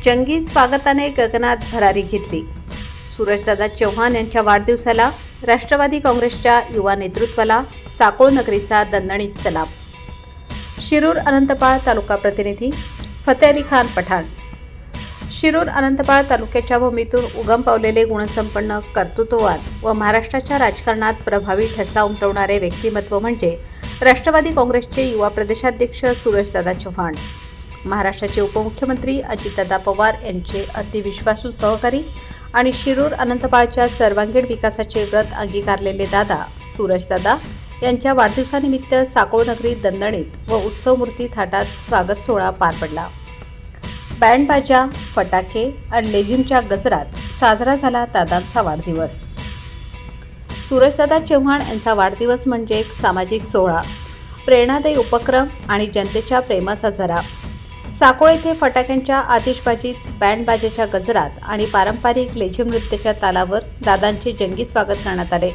जंगी स्वागताने गगनात भरारी घेतली. सूरजदादा चव्हाण यांच्या वाढदिवसाला राष्ट्रवादी काँग्रेसच्या युवा नेतृत्वाला साकोळ नगरीचा दणदणीत सलाम. शिरूर अनंतपाळ तालुका प्रतिनिधी फतेह अली खान पठाण. शिरूर अनंतपाळ तालुक्याच्या भूमीतून उगम पावलेले गुणसंपन्न, कर्तृत्ववान व महाराष्ट्राच्या राजकारणात प्रभावी ठसा उमटवणारे व्यक्तिमत्व म्हणजे राष्ट्रवादी काँग्रेसचे युवा प्रदेशाध्यक्ष सूरजदादा चव्हाण. महाराष्ट्राचे उपमुख्यमंत्री अजितदादा पवार यांचे अतिविश्वासू सहकारी आणि शिरूर अनंतपाळच्या सर्वांगीण विकासाचे व्रत अंगीकारलेले दादा सूरजदादा यांच्या वाढदिवसानिमित्त साकोळ नगरीत दणदणीत व उत्सवमूर्ती थाटात स्वागत सोहळा पार पडला. बँडबाजा, फटाके आणि लेझिमच्या गजरात साजरा झाला दादांचा वाढदिवस. सूरजदादा चव्हाण यांचा वाढदिवस म्हणजे एक सामाजिक सोहळा, प्रेरणादायी उपक्रम आणि जनतेच्या प्रेमाचा झरा. साकोळ येथे फटाक्यांच्या आतिषबाजीत, बँडबाजेच्या गजरात आणि पारंपरिक लेझिम नृत्याच्या तालावर दादांचे जंगी स्वागत करण्यात आले.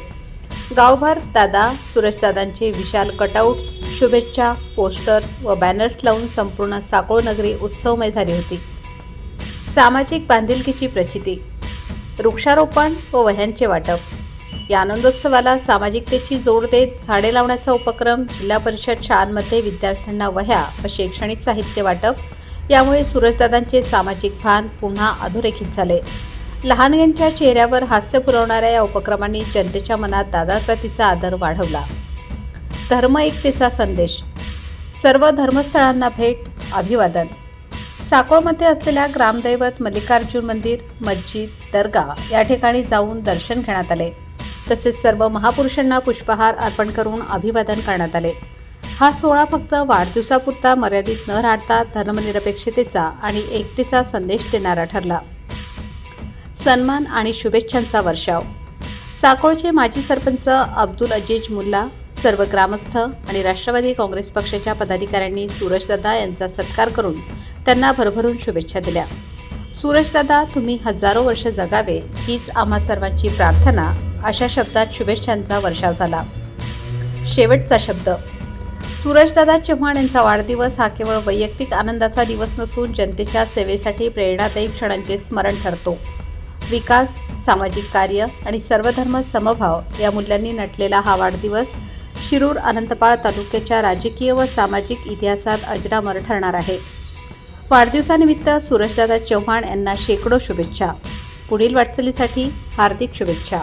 गावभर दादा सूरजदादांचे विशाल कटआउट्स, शुभेच्छा पोस्टर्स व बॅनर्स लावून संपूर्ण साकोळ नगरी उत्सवमय झाली होती. सामाजिक बांधिलकीची प्रचिती, वृक्षारोपण व वह्यांचे वाटप. या आनंदोत्सवाला सामाजिकतेची जोड देत झाडे लावण्याचा उपक्रम, जिल्हा परिषद शाळांमध्ये विद्यार्थ्यांना वह्या व शैक्षणिक साहित्य वाटप. यामुळे सूरजदादांचे सामाजिक भान पुन्हा अधोरेखित झाले. लहानग्यांच्या चेहऱ्यावर हास्य पुरवणाऱ्या या उपक्रमांनी जनतेच्या मनात दादाप्रतीचा आदर वाढवला. धर्म एकतेचा संदेश, सर्व धर्मस्थळांना भेट, अभिवादन. साकोळमध्ये असलेल्या ग्रामदैवत मल्लिकार्जुन मंदिर, मस्जिद, दर्गा या ठिकाणी जाऊन दर्शन घेण्यात आले. तसेच सर्व महापुरुषांना पुष्पहार अर्पण करून अभिवादन करण्यात आले. हा सोहळा फक्त वाढदिवसापुरता मर्यादित न राहता धर्मनिरपेक्षतेचा आणि एकतेचा संदेश देणारा ठरला. सन्मान आणि शुभेच्छांचा वर्षाव. साकोळचे माजी सरपंच अब्दुल अजीज मुल्ला, सर्व ग्रामस्थ आणि राष्ट्रवादी काँग्रेस पक्षाच्या पदाधिकाऱ्यांनी सूरजदादा यांचा सत्कार करून त्यांना भरभरून शुभेच्छा दिल्या. सूरजदादा, तुम्ही हजारो वर्ष जगावे हीच आम्हा सर्वांची प्रार्थना, अशा शब्दात शुभेच्छांचा वर्षाव झाला. शेवटचा शब्द. सूरजदादा चव्हाण यांचा वाढदिवस हा केवळ वैयक्तिक आनंदाचा दिवस नसून जनतेच्या सेवेसाठी प्रेरणादायी क्षणांचे स्मरण ठरतो. विकास, सामाजिक कार्य आणि सर्वधर्म समभाव या मूल्यांनी नटलेला हा वाढदिवस शिरूर अनंतपाळ तालुक्याच्या राजकीय व सामाजिक इतिहासात अजरामर ठरणार आहे. वाढदिवसानिमित्त सूरजदादा चव्हाण यांना शेकडो शुभेच्छा. पुढील वाटचालीसाठी हार्दिक शुभेच्छा.